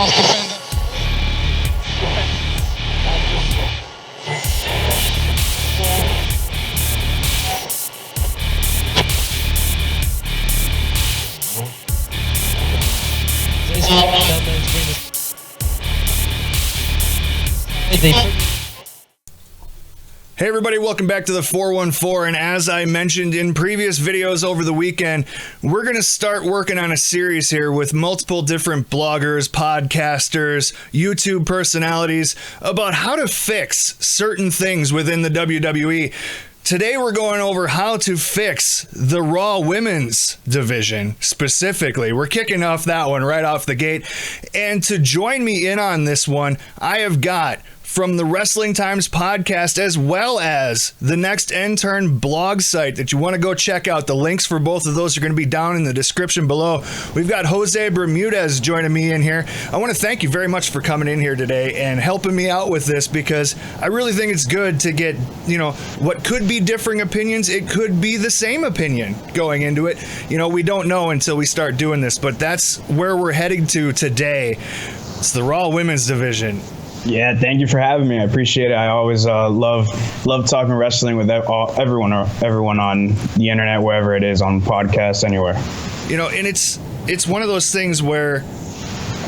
Hey everybody, welcome back to the 414, and as I mentioned in previous videos over the weekend, we're going to start working on a series here with multiple different bloggers, podcasters, YouTube personalities about how to fix certain things within the WWE. Today we're going over how to fix the Raw Women's division specifically. We're kicking off that one right off the gate, and to join me in on this one, I have got from the Wrestling Times podcast, as well as the NextNTern blog site that you want to go check out. The links for both of those are going to be down in the description below. We've got Jose Bermudez joining me in here. I want to thank you very much for coming in here today and helping me out with this, because I really think it's good to get, what could be differing opinions. It could be the same opinion going into it. We don't know until we start doing this, but that's where we're heading to today. It's the Raw Women's division. Yeah, thank you for having me. I appreciate it. I always love talking wrestling with everyone on the internet, wherever it is, on podcasts, anywhere. And it's one of those things where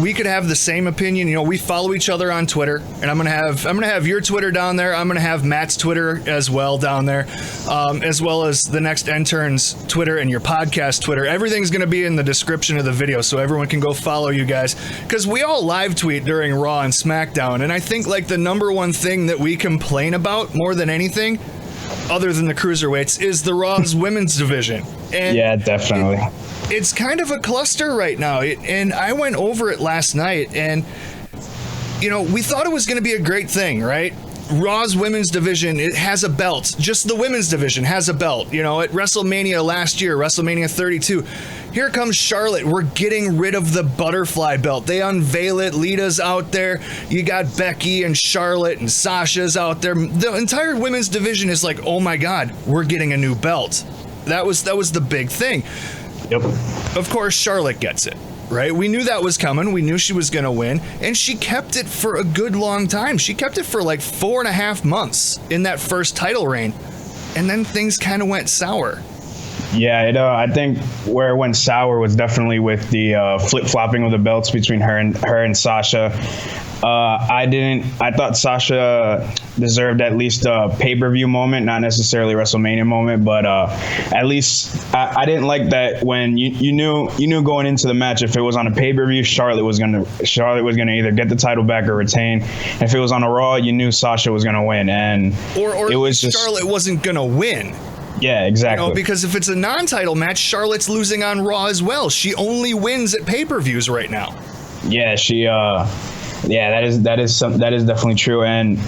we could have the same opinion. We follow each other on Twitter, and I'm gonna have your Twitter down there. I'm gonna have Matt's Twitter as well down there, as well as the NextNTern's Twitter and your podcast Twitter. Everything's gonna be in the description of the video, so everyone can go follow you guys, because we all live tweet during Raw and SmackDown, and I think the number one thing that we complain about more than anything, other than the cruiserweights, is the Raw's women's division. And yeah, definitely. It's kind of a cluster right now, and I went over it last night, and we thought it was going to be a great thing, right? Raw's women's division, it has a belt. Just the women's division has a belt. At WrestleMania last year, WrestleMania 32, here comes Charlotte. We're getting rid of the butterfly belt. They unveil it. Lita's out there. You got Becky and Charlotte and Sasha's out there. The entire women's division is like, oh my God, we're getting a new belt. That was the big thing. Yep. Of course, Charlotte gets it, right? We knew that was coming. We knew she was going to win, and she kept it for a good long time. She kept it for 4.5 months in that first title reign, and then things kind of went sour. Yeah, I think where it went sour was definitely with the flip-flopping of the belts between her and Sasha. I thought Sasha deserved at least a pay-per-view moment, not necessarily a WrestleMania moment, but at least I didn't like that when you knew going into the match, if it was on a pay-per-view, Charlotte was gonna either get the title back or retain. And if it was on a Raw, you knew Sasha was gonna win, and or it was just Charlotte wasn't gonna win. Yeah, exactly. Because if it's a non-title match, Charlotte's losing on Raw as well. She only wins at pay-per-views right now. Yeah, that is definitely true, and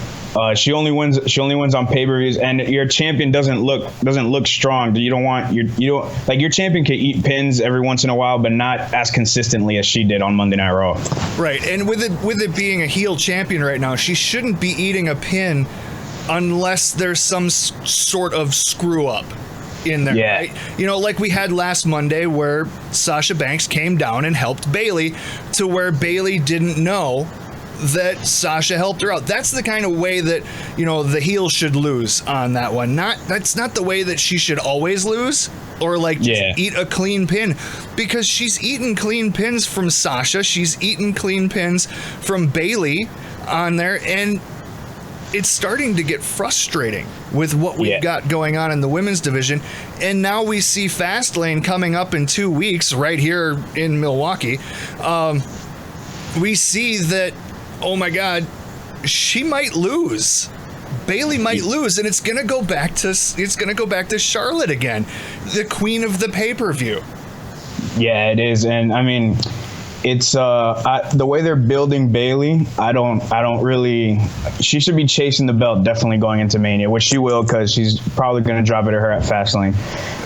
she only wins on pay-per-views, and your champion doesn't look strong. You don't your champion can eat pins every once in a while, but not as consistently as she did on Monday Night Raw. Right, and with it being a heel champion right now, she shouldn't be eating a pin unless there's some sort of screw up in there, yeah. Right? Like we had last Monday, where Sasha Banks came down and helped Bayley, to where Bayley didn't know that Sasha helped her out. That's the kind of way that the heel should lose on that one. That's not the way that she should always lose, or just eat a clean pin, because she's eaten clean pins from Sasha. She's eaten clean pins from Bayley on there, and it's starting to get frustrating with what we've got going on in the women's division. And now we see Fastlane coming up in 2 weeks right here in Milwaukee. We see that, oh my God, she might lose. Bayley might lose, and it's gonna go back to Charlotte again, the queen of the pay-per-view. Yeah, it is, and I mean, it's the way they're building Bayley. I don't really. She should be chasing the belt definitely going into Mania, which she will, because she's probably going to drop it to her at Fastlane.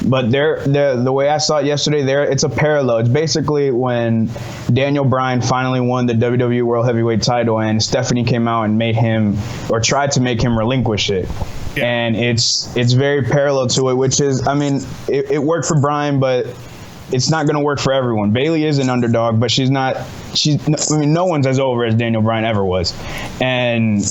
But the way I saw it yesterday, it's a parallel. It's basically when Daniel Bryan finally won the WWE World Heavyweight title, and Stephanie came out and made him, or tried to make him, relinquish it. Yeah. And it's very parallel to it, which is, I mean, it worked for Bryan, but it's not going to work for everyone. Bailey is an underdog, but no one's as over as Daniel Bryan ever was. And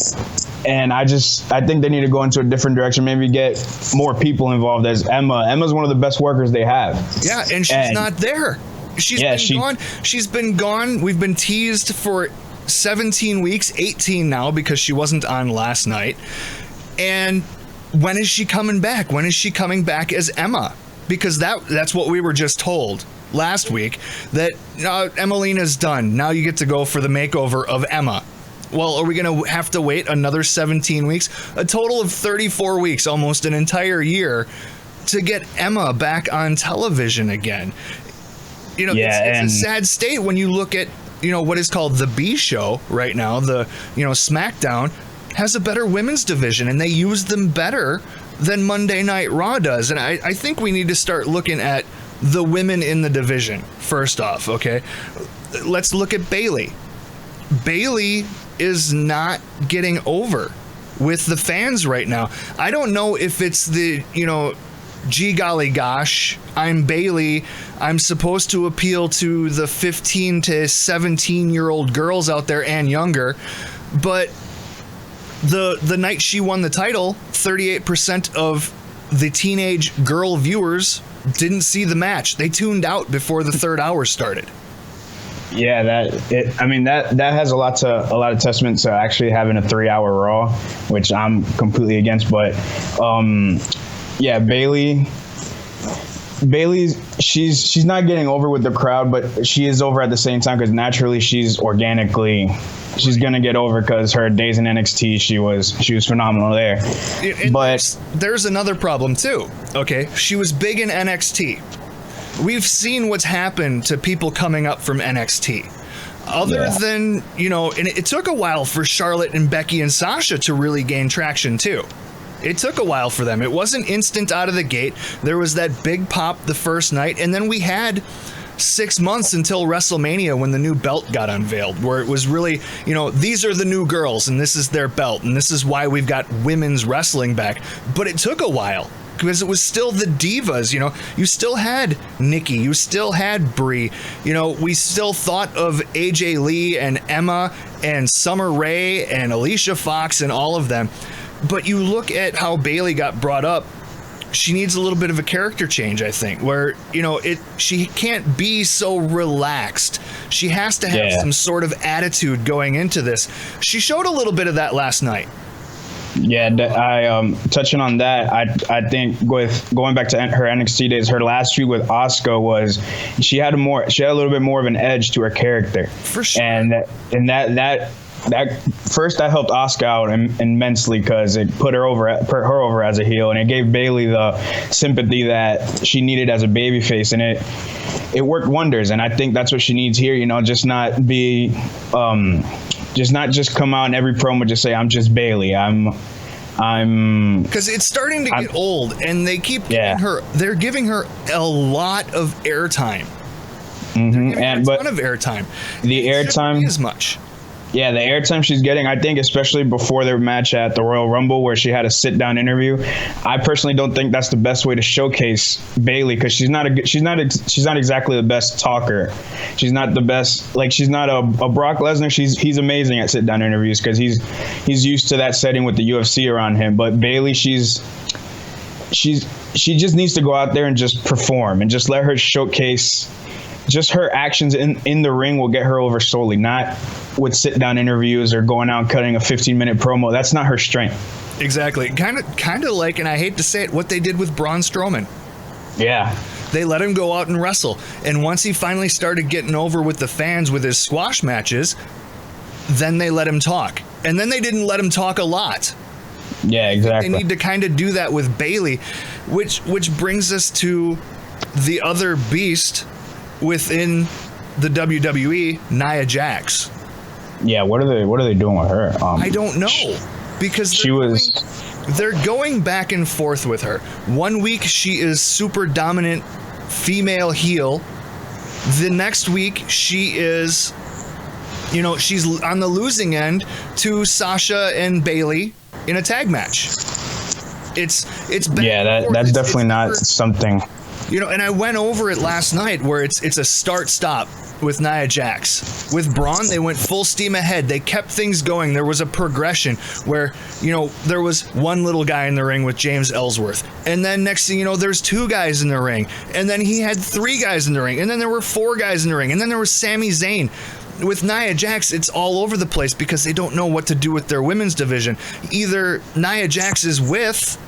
I think they need to go into a different direction, maybe get more people involved as Emma. Emma's one of the best workers they have. Yeah, and she's not there. She's been gone. She's been gone. We've been teased for 17 weeks, 18 now, because she wasn't on last night. And when is she coming back? When is she coming back as Emma? Because that's what we were just told last week, that Emelina's done. Now you get to go for the makeover of Emma. Well, are we going to have to wait another 17 weeks? A total of 34 weeks, almost an entire year, to get Emma back on television again. It's a sad state when you look at, what is called the B show right now. The, SmackDown has a better women's division, and they use them better than Monday Night Raw does. And I think we need to start looking at the women in the division first off, okay? Let's look at Bailey. Bailey is not getting over with the fans right now. I don't know if it's the, gee golly gosh, I'm Bailey. I'm supposed to appeal to the 15 to 17-year-old girls out there and younger. But the night she won the title, 38% of the teenage girl viewers didn't see the match. They tuned out before the third hour started. Yeah, that has a lot of testament to actually having a 3-hour Raw, which I'm completely against. But Bailey's she's not getting over with the crowd, but she is over at the same time, because naturally she's gonna get over, because her days in NXT she was phenomenal there. But there's another problem too. Okay, she was big in NXT. We've seen what's happened to people coming up from NXT. Other than, and it took a while for Charlotte and Becky and Sasha to really gain traction too. It took a while for them. It wasn't instant out of the gate. There was that big pop the first night, and then we had 6 months until WrestleMania when the new belt got unveiled, where it was really, these are the new girls, and this is their belt, and this is why we've got women's wrestling back. But it took a while, because it was still the divas. You still had Nikki, you still had Brie, we still thought of AJ Lee and Emma and Summer Rae and Alicia Fox and all of them. But you look at how Bailey got brought up, she needs a little bit of a character change, I think, where, she can't be so relaxed. She has to have some sort of attitude going into this. She showed a little bit of that last night. Yeah, I touching on that, I think with going back to her NXT days, her last feud with Asuka was she had a little bit more of an edge to her character. For sure. And that first that helped Asuka out immensely, because it put her over as a heel, and it gave Bailey the sympathy that she needed as a babyface, and it worked wonders. And I think that's what she needs here. Just not come out in every promo just say I'm just Bailey. I'm because it's starting to get old, and they keep they're giving her a lot of airtime. Mm-hmm. And a ton of airtime. The airtime as much. Yeah, the airtime she's getting, I think, especially before their match at the Royal Rumble, where she had a sit-down interview. I personally don't think that's the best way to showcase Bailey, because she's not exactly the best talker. She's not the best, she's not a Brock Lesnar. He's amazing at sit-down interviews, because he's used to that setting with the UFC around him. But Bailey, she just needs to go out there and just perform, and just let her showcase. Just her actions in the ring will get her over solely, not with sit-down interviews or going out and cutting a 15-minute promo. That's not her strength. Exactly. Kind of like, and I hate to say it, what they did with Braun Strowman. Yeah. They let him go out and wrestle. And once he finally started getting over with the fans with his squash matches, then they let him talk. And then they didn't let him talk a lot. Yeah, exactly. They need to kind of do that with Bailey, which brings us to the other beast within the WWE, Nia Jax. Yeah, what are they doing with her? I don't know, because they're going back and forth with her. 1 week she is super dominant female heel. The next week she is, she's on the losing end to Sasha and Bailey in a tag match. It's that's definitely not something. And I went over it last night where it's a start-stop with Nia Jax. With Braun, they went full steam ahead. They kept things going. There was a progression where, there was one little guy in the ring with James Ellsworth. And then next thing you know, there's 2 guys in the ring. And then he had 3 guys in the ring. And then there were 4 guys in the ring. And then there was Sami Zayn. With Nia Jax, it's all over the place because they don't know what to do with their women's division. Either Nia Jax is with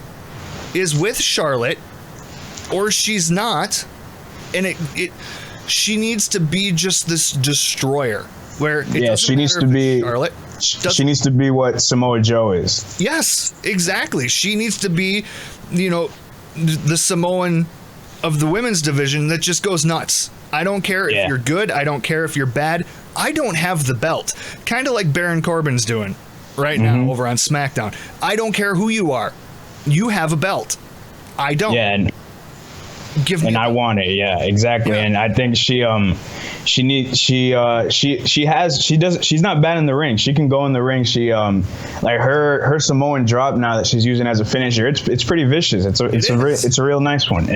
Charlotte, or she's not, and she needs to be just this destroyer. Where she needs to be Charlotte. She needs to be what Samoa Joe is. Yes, exactly. She needs to be, the Samoan of the women's division that just goes nuts. I don't care if you're good. I don't care if you're bad. I don't have the belt. Kind of like Baron Corbin's doing right now over on SmackDown. I don't care who you are. You have a belt. I don't. Yeah. Give me. And I want it. Yeah, exactly. Yeah. And I think she's not bad in the ring. She can go in the ring. She like her Samoan drop now that she's using as a finisher. It's pretty vicious. It's a real nice one.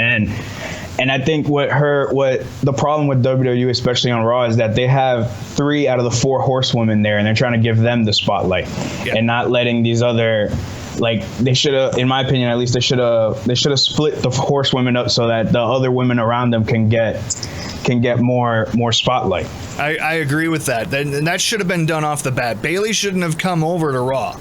And I think what the problem with WWE, especially on Raw, is that they have 3 out of the 4 horsewomen there, and they're trying to give them the spotlight and not letting these other, like, they should have, in my opinion, at least they should have split the horsewomen up so that the other women around them can get more spotlight. I agree with that. And that should have been done off the bat. Bayley shouldn't have come over to Raw.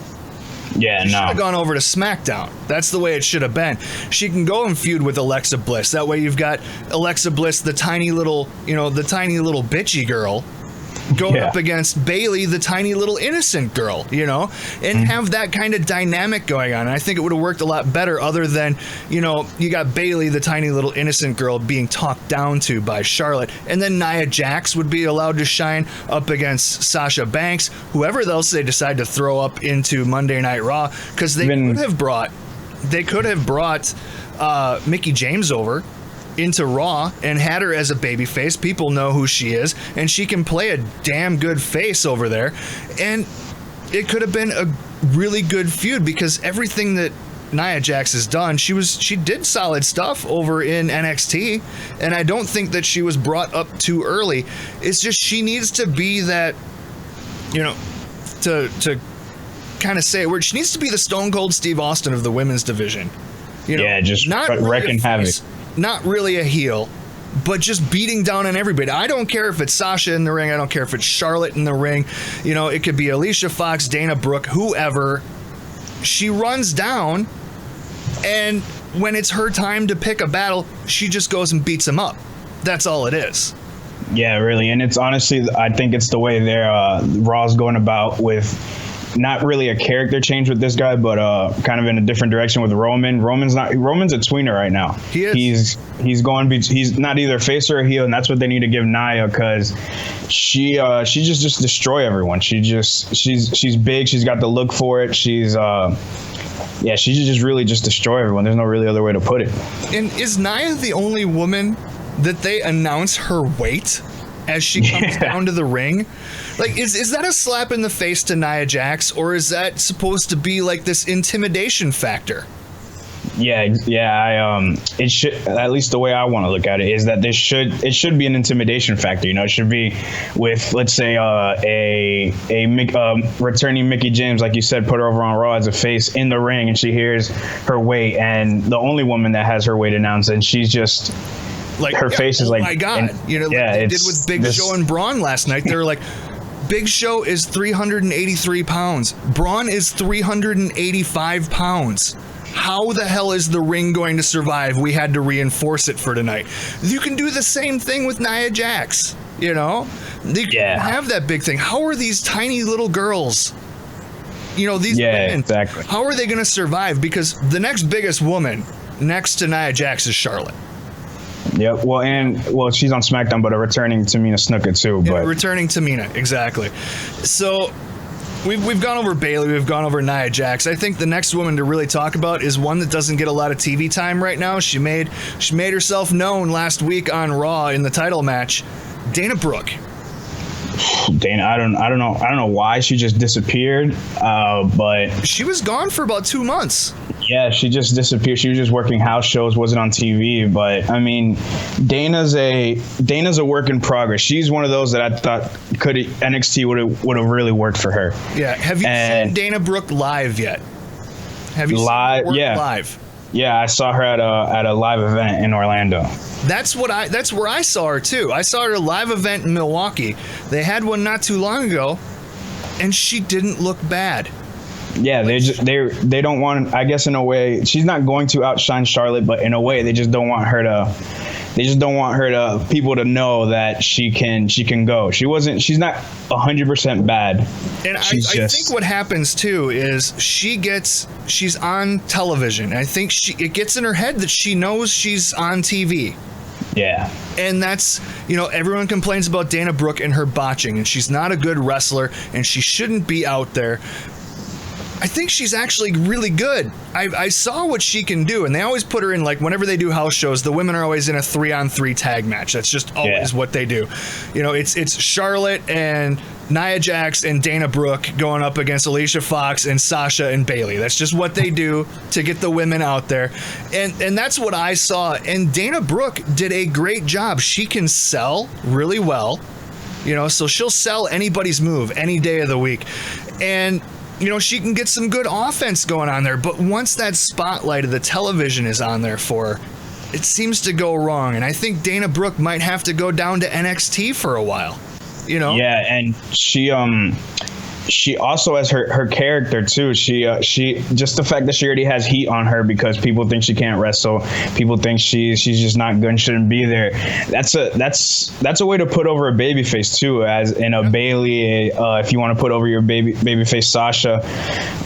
Yeah, she should have gone over to SmackDown. That's the way it should have been. She can go and feud with Alexa Bliss. That way you've got Alexa Bliss, the tiny little bitchy girl, going up against Bayley, the tiny little innocent girl, and have that kind of dynamic going on. And I think it would have worked a lot better other than, you got Bayley, the tiny little innocent girl, being talked down to by Charlotte. And then Nia Jax would be allowed to shine up against Sasha Banks, whoever else they decide to throw up into Monday Night Raw, because they could have brought Mickie James over into Raw and had her as a babyface. People know who she is, and she can play a damn good face over there. And it could have been a really good feud because everything that Nia Jax has done, she did solid stuff over in NXT, and I don't think that she was brought up too early. It's just she needs to be that, to kind of say a word. She needs to be the Stone Cold Steve Austin of the women's division. Just not wrecking havoc. Not really a heel, but just beating down on everybody. I don't care if it's Sasha in the ring. I don't care if it's Charlotte in the ring. It could be Alicia Fox, Dana Brooke, whoever. She runs down, and when it's her time to pick a battle, she just goes and beats them up. That's all it is. Yeah, really. And it's honestly, I think it's the way Raw's going about with not really a character change with this guy, but kind of in a different direction with Roman. Roman's a tweener right now. He is. He's not either face or a heel, and that's what they need to give Nia, because she just destroy everyone. She's big. She's got the look for it. She just really just destroy everyone. There's no really other way to put it. And is Nia the only woman that they announce her weight as she comes down to the ring? Like, is that a slap in the face to Nia Jax, or is that supposed to be like this intimidation factor? It should, at least the way I want to look at it, is that it should be an intimidation factor. It should be with, let's say, returning Mickie James, like you said, put her over on Raw as a face in the ring, and she hears her weight, and the only woman that has her weight announced, and she's just like, her face is like, oh my God, like they did with Big Show and Braun last night. They were like, Big Show is 383 pounds. Braun is 385 pounds. How the hell is the ring going to survive? We had to reinforce it for tonight. You can do the same thing with Nia Jax. You can have that big thing. How are these tiny little girls, these women, exactly. How are they going to survive? Because the next biggest woman next to Nia Jax is Charlotte. Yep. Well, she's on SmackDown, but returning Tamina Snuka too. But returning Tamina, exactly. So we've gone over Bayley, we've gone over Nia Jax. I think the next woman to really talk about is one that doesn't get a lot of TV time right now. She made herself known last week on Raw in the title match. Dana Brooke. Dana, I don't know why she just disappeared. But she was gone for about 2 months. Yeah, she just disappeared. She was just working house shows, wasn't on TV. But I mean, Dana's a work in progress. She's one of those that I thought NXT would have really worked for her. Yeah. Have you seen Dana Brooke live yet? Have you seen her work live? Yeah, I saw her at a live event in Orlando. That's where I saw her too. I saw her at a live event in Milwaukee. They had one not too long ago, and she didn't look bad. Yeah, they don't want. I guess in a way, she's not going to outshine Charlotte, but in a way, they just don't want her to. They just don't want her to people to know that she can go. She's not 100% bad. And I think what happens too is she's on television. I think it gets in her head that she knows she's on TV. Yeah. And that's, everyone complains about Dana Brooke and her botching, and she's not a good wrestler, and she shouldn't be out there. I think she's actually really good. I saw what she can do, and they always put her in, like, whenever they do house shows, the women are always in a 3-on-3 tag match. That's just always what they do. It's Charlotte and Nia Jax and Dana Brooke going up against Alicia Fox and Sasha and Bayley. That's just what they do to get the women out there. And that's what I saw. And Dana Brooke did a great job. She can sell really well, so she'll sell anybody's move any day of the week. And she can get some good offense going on there, but once that spotlight of the television is on there for her, it seems to go wrong. And I think Dana Brooke might have to go down to NXT for a while, Yeah, and she also has her character too. She just the fact that she already has heat on her because people think she can't wrestle. People think she's just not good and shouldn't be there. That's a way to put over a babyface too, as in a Bayley. If you want to put over your babyface Sasha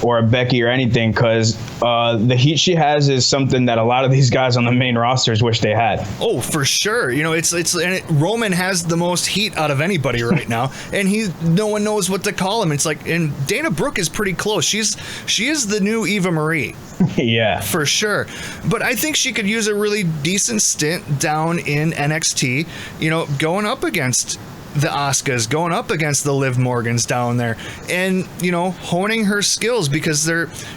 or a Becky or anything, because the heat she has is something that a lot of these guys on the main rosters wish they had. Oh, for sure. Roman has the most heat out of anybody right now, and no one knows what to call him. It's like, and Dana Brooke is pretty close. She is the new Eva Marie. Yeah, for sure. But I think she could use a really decent stint down in NXT, going up against the Asukas, going up against the Liv Morgans down there, and honing her skills, because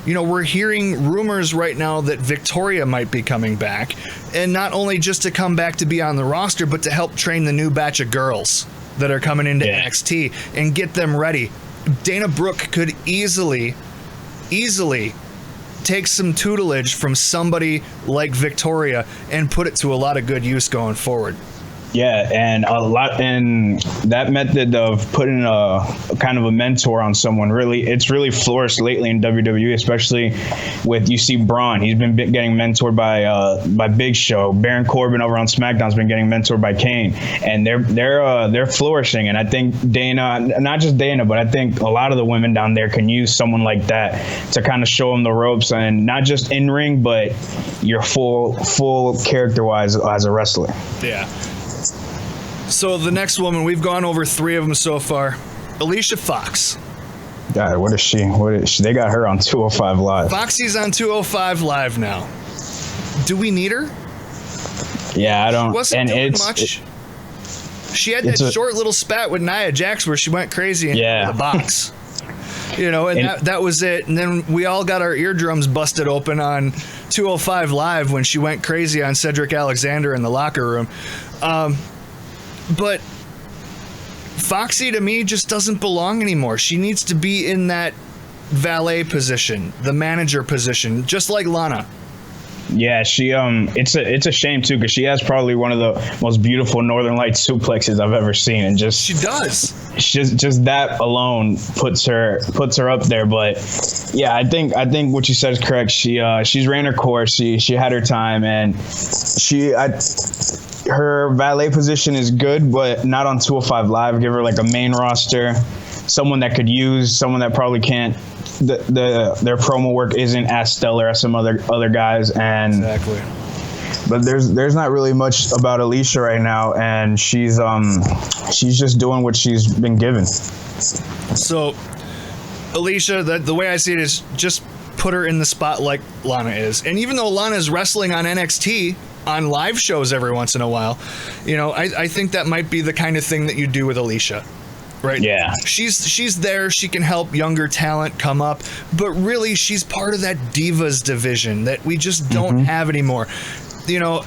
we're hearing rumors right now that Victoria might be coming back, and not only just to come back to be on the roster, but to help train the new batch of girls that are coming into NXT and get them ready. Dana Brooke could easily take some tutelage from somebody like Victoria and put it to a lot of good use going forward. Yeah, and that method of putting a kind of a mentor on someone it's really flourished lately in WWE, especially with, you see Braun. He's been getting mentored by Big Show. Baron Corbin over on SmackDown's been getting mentored by Kane, and they're flourishing. And I think Dana, not just Dana, but I think a lot of the women down there can use someone like that to kind of show them the ropes, and not just in ring, but your full character wise as a wrestler. Yeah. So the next woman, we've gone over 3 of them so far. Alicia Fox. God, what is she? They got her on 205 Live. Foxy's on 205 Live now. Do we need her? Yeah, I don't. She wasn't doing much. She had that short little spat with Nia Jax where she went crazy in the box. That was it. And then we all got our eardrums busted open on 205 Live when she went crazy on Cedric Alexander in the locker room. But Foxy, to me, just doesn't belong anymore. She needs to be in that valet position, the manager position, just like Lana. Yeah, she it's a shame too, because she has probably one of the most beautiful Northern Lights suplexes I've ever seen, and she does. Just that alone puts her up there. But yeah, I think what you said is correct. She's ran her course. She had her time, and her valet position is good, but not on 205 Live. Give her like a main roster, someone that could use, someone that probably can't. Their promo work isn't as stellar as some other guys, and exactly. But there's not really much about Alicia right now, and she's just doing what she's been given. So Alicia, the way I see it is just put her in the spot like Lana is, and even though Lana's wrestling on NXT on live shows every once in a while, I think that might be the kind of thing that you do with Alicia. right? Yeah. She's there. She can help younger talent come up, but really she's part of that divas division that we just don't have anymore. You know,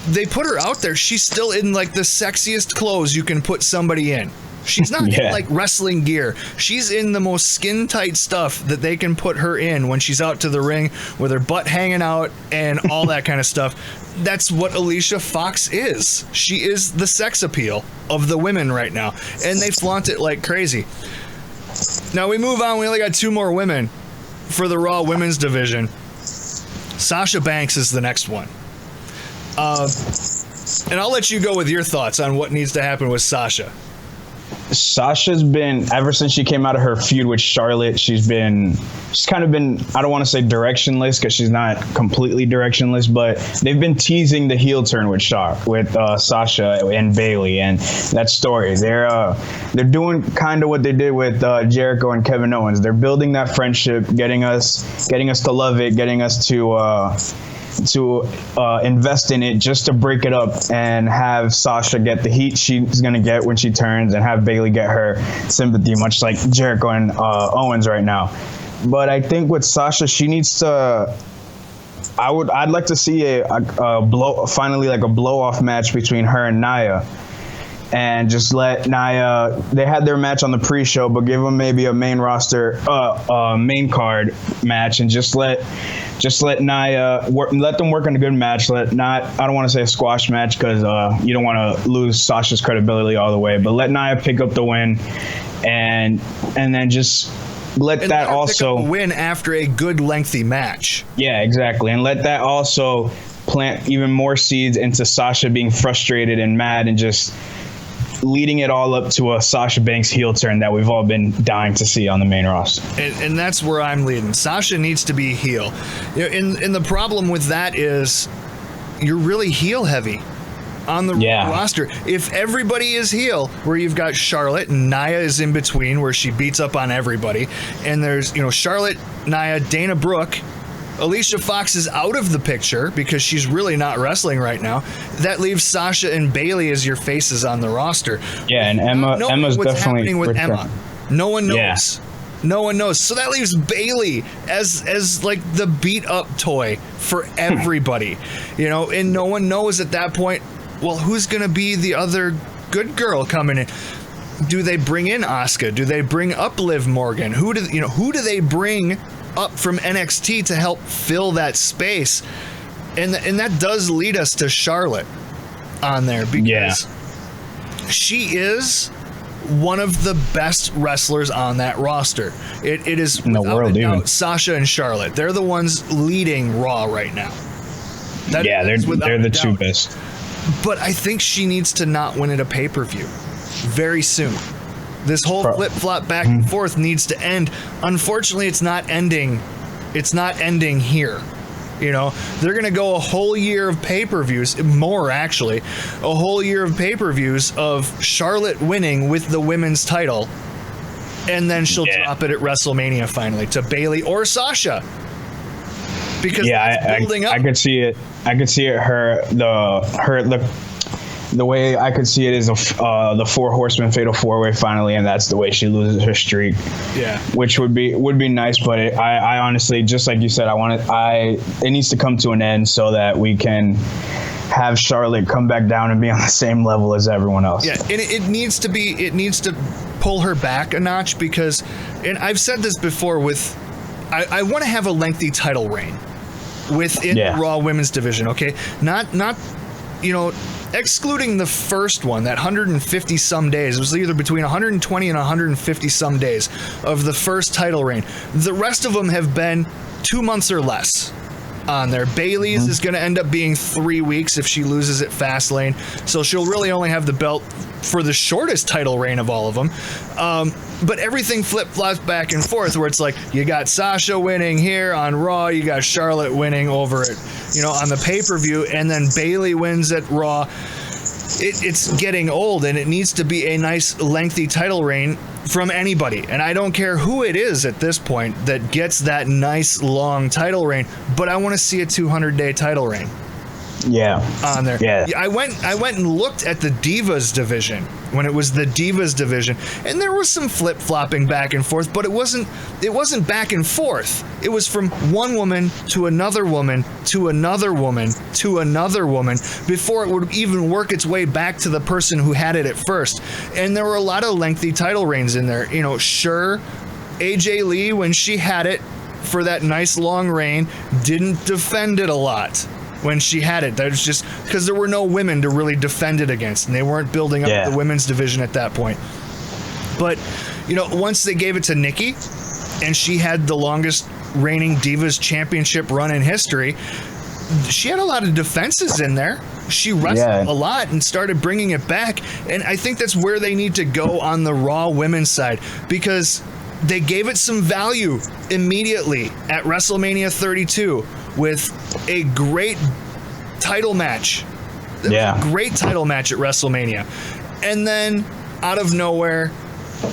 they put her out there. She's still in like the sexiest clothes you can put somebody in. She's not in like wrestling gear. She's in the most skin tight stuff that they can put her in when she's out to the ring with her butt hanging out and all that kind of stuff. That's what Alicia Fox is. She is the sex appeal of the women right now, and they flaunt it like crazy. Now we move on. We only got 2 more women for the Raw Women's Division. Sasha Banks is the next one. And I'll let you go with your thoughts on what needs to happen with Sasha. Sasha's been, ever since she came out of her feud with Charlotte, she's kind of been, I don't want to say directionless because she's not completely directionless, but they've been teasing the heel turn with Sasha and Bayley and that story. They're doing kind of what they did with Jericho and Kevin Owens. They're building that friendship, getting us to love it, getting us to invest in it, just to break it up and have Sasha get the heat she's going to get when she turns and have Bayley get her sympathy, much like Jericho and Owens right now. But I think with Sasha, she needs to, I'd like to see a blow off match between her and Nia, and just let Nia, they had their match on the pre-show, but give them maybe a main roster, main card match, and just let Nia let them work on a good match. I don't want to say a squash match because you don't want to lose Sasha's credibility all the way, but let Nia pick up the win, and then just let that also pick up a win after a good lengthy match. Yeah, exactly, and let that also plant even more seeds into Sasha being frustrated and mad and just leading it all up to a Sasha Banks heel turn that we've all been dying to see on the main roster. And that's where I'm leading. Sasha needs to be heel. You know, and the problem with that is you're really heel heavy on the roster. If everybody is heel, where you've got Charlotte and Nia is in between, where she beats up on everybody, and there's, you know, Charlotte, Nia, Dana Brooke, Alicia Fox is out of the picture because she's really not wrestling right now. That leaves Sasha and Bayley as your faces on the roster. Yeah, and Emma's what's definitely happening with Emma. No one knows. Yeah. No one knows. So that leaves Bayley as like the beat up toy for everybody. You know, and no one knows at that point, well, who's going to be the other good girl coming in? Do they bring in Asuka? Do they bring up Liv Morgan? Who do they bring up from NXT to help fill that space? And that does lead us to Charlotte on there, because she is one of the best wrestlers on that roster. It is in the world, even Sasha and Charlotte. They're the ones leading Raw right now. They're the two best. But I think she needs to not win at a pay-per-view very soon. This whole flip-flop back and forth needs to end. Unfortunately, it's not ending. It's not ending here. You know, they're going to go a whole year of pay-per-views, more actually, a whole year of pay-per-views of Charlotte winning with the women's title, and then she'll drop it at WrestleMania finally to Bayley or Sasha. Because building up. I could see it. The way I could see it is the Four Horsemen Fatal 4-Way finally, and that's the way she loses her streak. Yeah, which would be nice, but I honestly, just like you said, it needs to come to an end so that we can have Charlotte come back down and be on the same level as everyone else. Yeah, and it needs to pull her back a notch, because, and I've said this before, I want to have a lengthy title reign within the Raw Women's Division. Okay, not you know, excluding the first one, that 150 some days, it was either between 120 and 150 some days of the first title reign. The rest of them have been 2 months or less on there. Bayley's is going to end up being 3 weeks if she loses at Fastlane, so she'll really only have the belt for the shortest title reign of all of them. But everything flip-flops back and forth, where it's like, you got Sasha winning here on Raw, you got Charlotte winning over it, you know, on the pay-per-view, and then Bayley wins at Raw. It's getting old, and it needs to be a nice lengthy title reign from anybody. And I don't care who it is at this point that gets that nice long title reign, but I want to see a 200-day title reign. on there. Yeah. I went and looked at the Divas division when it was the Divas division, and there was some flip-flopping back and forth, but it wasn't back and forth. It was from one woman to another woman to another woman to another woman before it would even work its way back to the person who had it at first. And there were a lot of lengthy title reigns in there. You know, sure, AJ Lee, when she had it for that nice long reign, didn't defend it a lot when she had it. That was just because there were no women to really defend it against, and they weren't building up the women's division at that point. But, you know, once they gave it to Nikki, and she had the longest reigning Divas Championship run in history, she had a lot of defenses in there. She wrestled a lot and started bringing it back, and I think that's where they need to go on the Raw women's side, because they gave it some value immediately at WrestleMania 32 with a great title match. A great title match at WrestleMania. And then out of nowhere,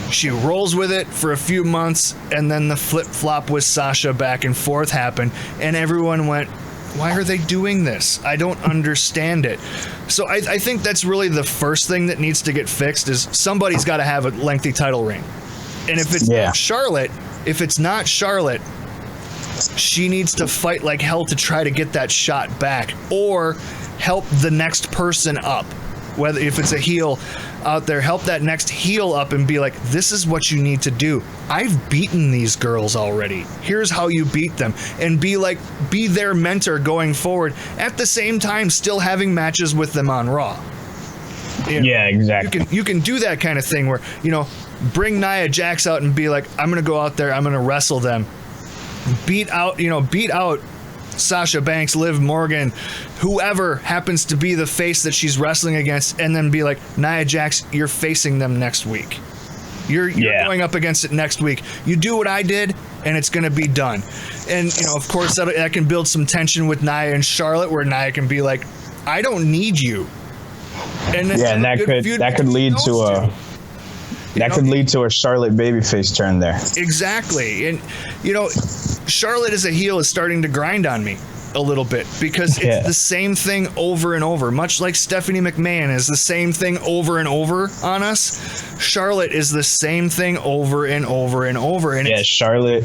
she rolls with it for a few months, and then the flip-flop with Sasha back and forth happened, and everyone went, why are they doing this? I don't understand it. So I think that's really the first thing that needs to get fixed, is somebody's got to have a lengthy title reign. And if it's not Charlotte, she needs to fight like hell to try to get that shot back, or help the next person up. Whether if it's a heel out there, help that next heel up and be like, this is what you need to do. I've beaten these girls already. Here's how you beat them. And be their mentor going forward, at the same time still having matches with them on Raw. You know, exactly. You can do that kind of thing where, you know, bring Nia Jax out and be like, I'm going to go out there, I'm going to wrestle them. Beat out Sasha Banks, Liv Morgan, whoever happens to be the face that she's wrestling against, and then be like, Nia Jax, you're facing them next week. You're going up against it next week. You do what I did, and it's going to be done. And, you know, of course, that can build some tension with Nia and Charlotte, where Nia can be like, I don't need you. And that could lead to lead to a Charlotte babyface turn there. Exactly. And, you know, Charlotte as a heel is starting to grind on me a little bit, because it's the same thing over and over. Much like Stephanie McMahon is the same thing over and over on us, Charlotte is the same thing over and over and over. And Charlotte,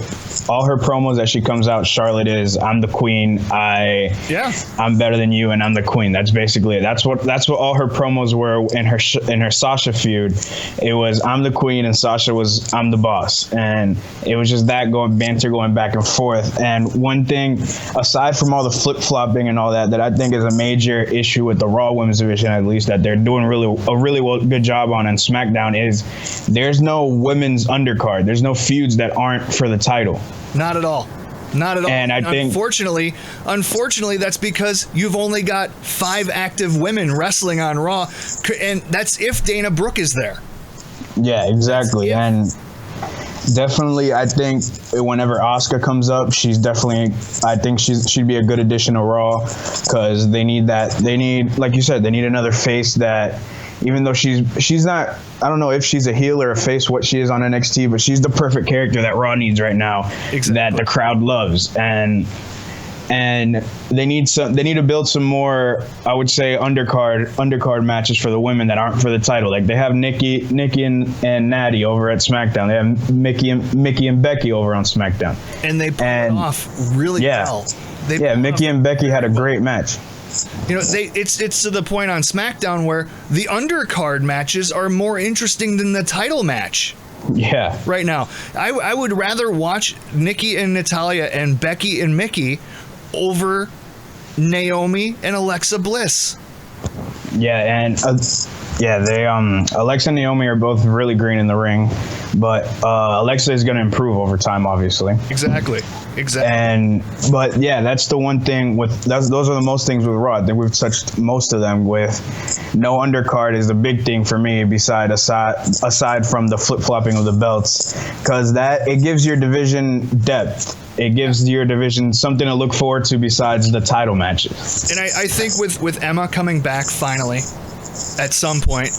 all her promos that she comes out, Charlotte is, I'm the queen, I'm better than you, and I'm the queen. That's basically it. That's what all her promos were in her Sasha feud. It was, I'm the queen, and Sasha was, I'm the boss. And it was just that banter going back and forth. And one thing, aside from all the flip-flopping and all that I think is a major issue with the Raw women's division, at least, that they're doing a really good job on SmackDown, is there's no women's undercard. There's no feuds that aren't for the title. Not at all. Not at all. And I think, unfortunately, that's because you've only got 5 active women wrestling on Raw, and that's if Dana Brooke is there. Yeah, exactly. And definitely, I think whenever Asuka comes up, she'd be a good addition to Raw, because they need, like you said, they need another face that, even though she's not, I don't know if she's a heel or a face, what she is on NXT, but she's the perfect character that Raw needs right now, that the crowd loves. And they need to build some more, I would say, undercard matches for the women that aren't for the title. Like, they have Nikki and Natty over at SmackDown. They have Mickey and Becky over on SmackDown. And they pull it off really well. Mickey and Becky had a great match. You know, it's to the point on SmackDown where the undercard matches are more interesting than the title match. Yeah. Right now, I would rather watch Nikki and Natalya and Becky and Mickey over Naomi and Alexa Bliss. Yeah, and Alexa and Naomi are both really green in the ring, but Alexa is going to improve over time, obviously. Exactly. But that's the one thing those are the most things with Raw. I think we've touched most of them. With no undercard is the big thing for me, aside from the flip-flopping of the belts, because it gives your division depth. It gives your division something to look forward to besides the title matches. And I think with Emma coming back finally at some point,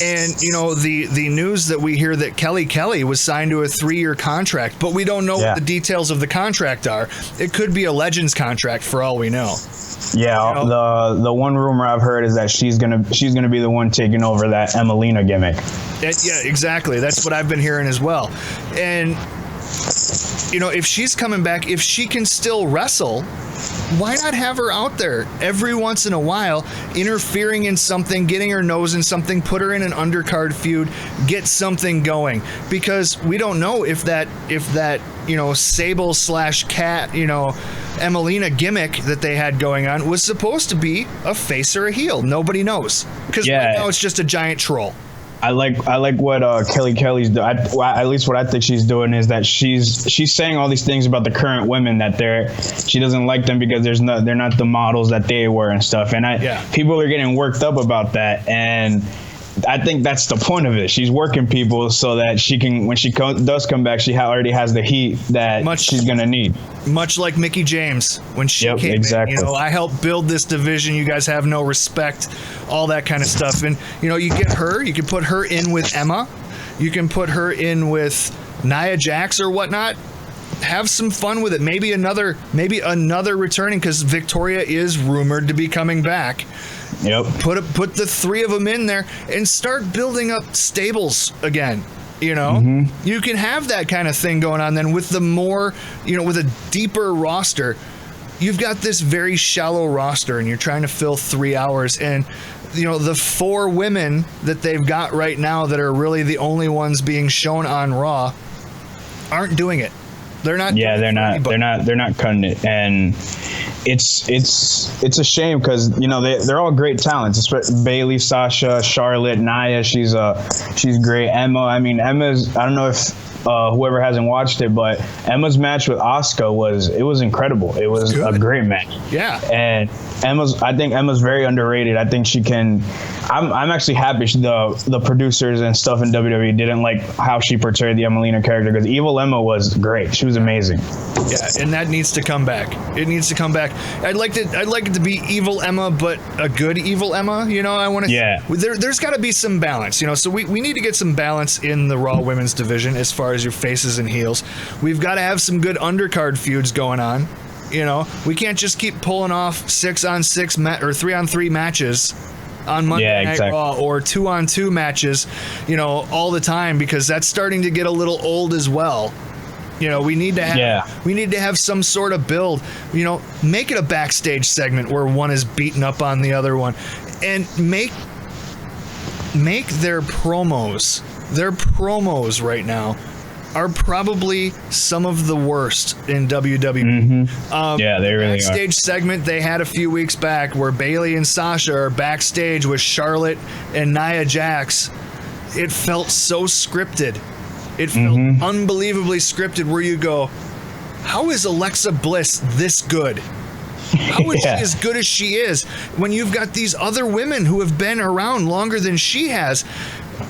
and, you know, the news that we hear that Kelly was signed to a 3-year contract, but we don't know what the details of the contract are. It could be a Legends contract for all we know. Yeah, you know? the one rumor I've heard is that she's gonna be the one taking over that Emelina gimmick. Yeah, exactly. That's what I've been hearing as well. And you know, if she's coming back, if she can still wrestle, why not have her out there every once in a while, interfering in something, getting her nose in something, put her in an undercard feud, get something going? Because we don't know if that you know, Sable / Cat, you know, Emelina gimmick that they had going on was supposed to be a face or a heel. Nobody knows, because right now it's just a giant troll. I like what Kelly's doing. At least what I think she's doing is that she's saying all these things about the current women, that she doesn't like them because they're not the models that they were and stuff. And people are getting worked up about that, and I think that's the point of it. She's working people so that she can, when she does come back, she already has the heat that she's gonna need. Much like Mickie James when she came in. You know, I helped build this division. You guys have no respect, all that kind of stuff. And you know, you get her. You can put her in with Emma. You can put her in with Nia Jax or whatnot. Have some fun with it. Maybe another returning, because Victoria is rumored to be coming back. Yep. Put the three of them in there and start building up stables again. You know, you can have that kind of thing going on then with the more, you know, with a deeper roster. You've got this very shallow roster and you're trying to fill 3 hours, and you know, the 4 women that they've got right now that are really the only ones being shown on Raw aren't doing it. They're not. Yeah, they're not. They're not cutting it, and it's a shame because, you know, they're all great talents. Bayley, Sasha, Charlotte, Nia. She's great. Emma. I mean, Emma's. I don't know if whoever hasn't watched it, but Emma's match with Asuka was incredible. It was a great match. Yeah. And I think Emma's very underrated. I think she can. I'm actually happy the producers and stuff in WWE didn't like how she portrayed the Emelina character, because Evil Emma was great. She was amazing. Yeah, and that needs to come back. It needs to come back. I'd like it to be Evil Emma, but a good Evil Emma. You know, I want to. Yeah. There's got to be some balance. You know, so we need to get some balance in the Raw Women's division as far as your faces and heels. We've got to have some good undercard feuds going on. You know, we can't just keep pulling off 6-on-6 or 3-on-3 matches on Monday Night Raw, or 2-on-2 matches, you know, all the time, because that's starting to get a little old as well. You know, we need to have some sort of build. You know, make it a backstage segment where one is beating up on the other one, and make their promos right now are probably some of the worst in WWE. Yeah, they really are. Backstage segment they had a few weeks back where Bayley and Sasha are backstage with Charlotte and Nia Jax. It felt so scripted. It felt unbelievably scripted, where you go, how is Alexa Bliss this good? How is she as good as she is when you've got these other women who have been around longer than she has,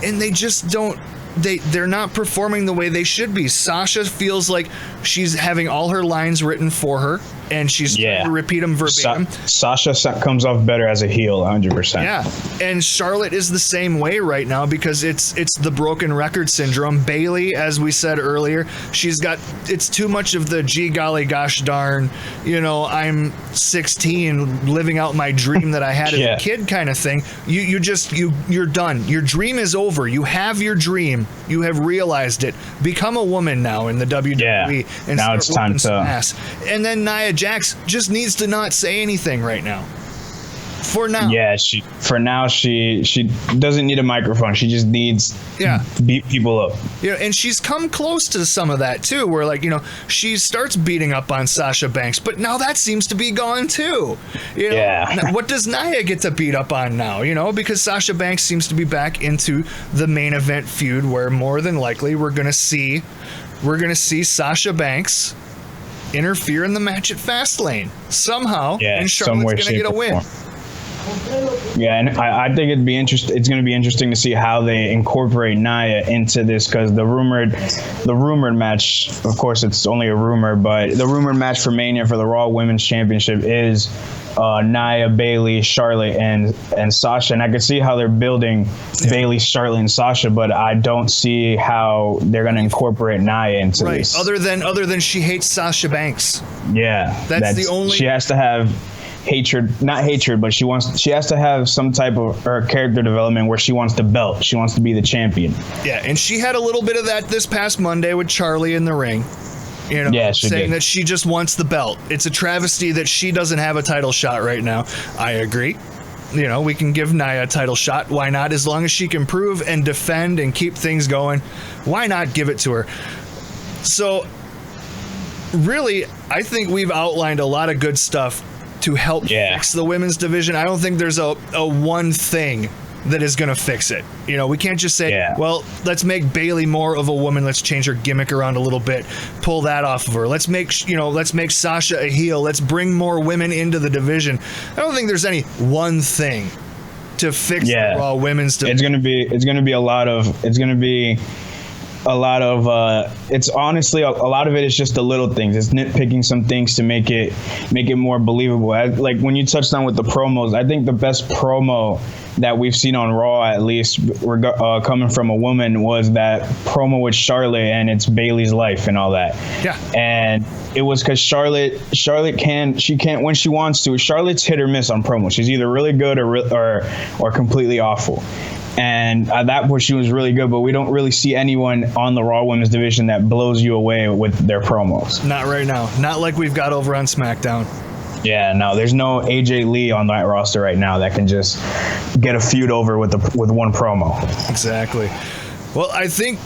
and they just don't. They're not performing the way they should be. Sasha feels like she's having all her lines written for her, and she's trying to repeat them verbatim. Sasha comes off better as a heel, 100%. Yeah, and Charlotte is the same way right now, because it's the broken record syndrome. Bayley, as we said earlier, it's too much of the gee golly gosh darn, you know, I'm 16 living out my dream that I had as a kid kind of thing. You're done. Your dream is over. You have your dream. You have realized it. Become a woman now in the WWE, and now it's time to ass. And then Nia Jax just needs to not say anything right now. For now. Yeah, she doesn't need a microphone. She just needs to beat people up. Yeah, and she's come close to some of that too, where, like, you know, she starts beating up on Sasha Banks, but now that seems to be gone too. You know? Yeah. What does Nia get to beat up on now? You know, because Sasha Banks seems to be back into the main event feud, where more than likely we're gonna see Sasha Banks interfere in the match at Fastlane somehow, and Charlotte's gonna get a win. Yeah, and I think it's going to be interesting to see how they incorporate Nia into this, because the rumored match, of course it's only a rumor, but the rumored match for Mania for the Raw Women's Championship is Nia, Bayley, Charlotte, and Sasha. And I can see how they're building Bayley, Charlotte, and Sasha, but I don't see how they're going to incorporate Nia into this. Other than she hates Sasha Banks. Yeah, that's the only. She has to have hatred, not hatred, but she has to have some type of her character development where she wants the belt. She wants to be the champion. Yeah, and she had a little bit of that this past Monday with Charlie in the ring. You know, yeah, saying that she just wants the belt. It's a travesty that she doesn't have a title shot right now. I agree. You know, we can give Nia a title shot. Why not? As long as she can prove and defend and keep things going, why not give it to her? So, really, I think we've outlined a lot of good stuff to help fix the women's division. I don't think there's a one thing that is going to fix it. You know, we can't just say, well, let's make Bayley more of a woman. Let's change her gimmick around a little bit. Pull that off of her. Let's make Sasha a heel. Let's bring more women into the division. I don't think there's any one thing to fix the Raw women's division. It's going to be a lot of it's honestly a lot of it is just the little things. It's nitpicking some things to make it more believable. Like when you touched on with the promos, I think the best promo that we've seen on Raw, at least coming from a woman, was that promo with Charlotte and it's Bayley's life and all that. Yeah. And it was because Charlotte can't when she wants to. Charlotte's hit or miss on promo. She's either really good or completely awful. And that was she was really good, but we don't really see anyone on the Raw Women's division that blows you away with their promos. Not right now. Not like we've got over on SmackDown. Yeah, no, there's no AJ Lee on that roster right now that can just get a feud over with one promo. Exactly. Well, I think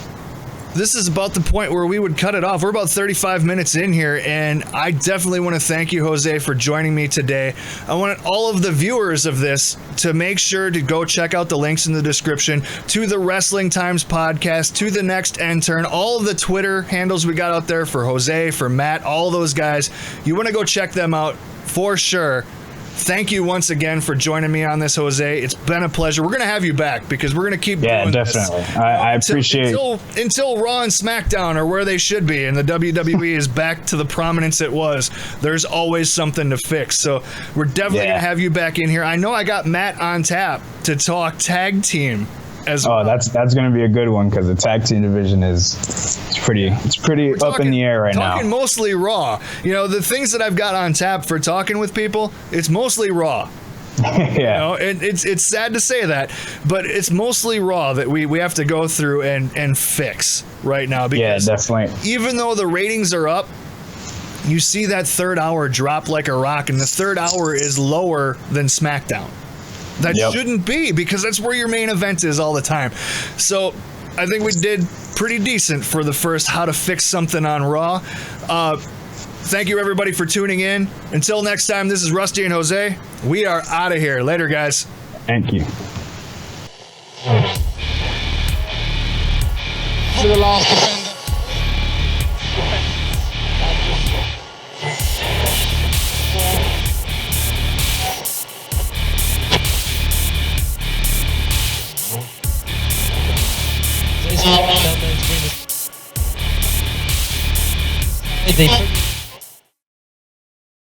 this is about the point where we would cut it off. We're about 35 minutes in here, and I definitely want to thank you, Jose, for joining me today. I want all of the viewers of this to make sure to go check out the links in the description to the Wrestling Times podcast, to the NextNTern, all of the Twitter handles we got out there for Jose, for Matt, all those guys. You want to go check them out for sure. Thank you once again for joining me on this, Jose. It's been a pleasure. We're going to have you back because we're going to keep doing definitely. this. I appreciate until Raw and SmackDown are where they should be and the WWE is back to the prominence it was. There's always something to fix. So we're definitely going to have you back in here. I know I got Matt on tap to talk tag team as well. That's going to be a good one because the tag team division is pretty up in the air right now. Talking mostly Raw. You know, the things that I've got on tap for talking with people, it's mostly Raw. Yeah. You know, it's sad to say that, but it's mostly Raw that we have to go through and fix right now. Because definitely. Even though the ratings are up, you see that third hour drop like a rock, and the third hour is lower than SmackDown. That shouldn't be, because that's where your main event is all the time. So I think we did pretty decent for the first how to fix something on Raw. Thank you, everybody, for tuning in. Until next time, this is Rusty and Jose. We are out of here. Later, guys. Thank you. To the last defender. They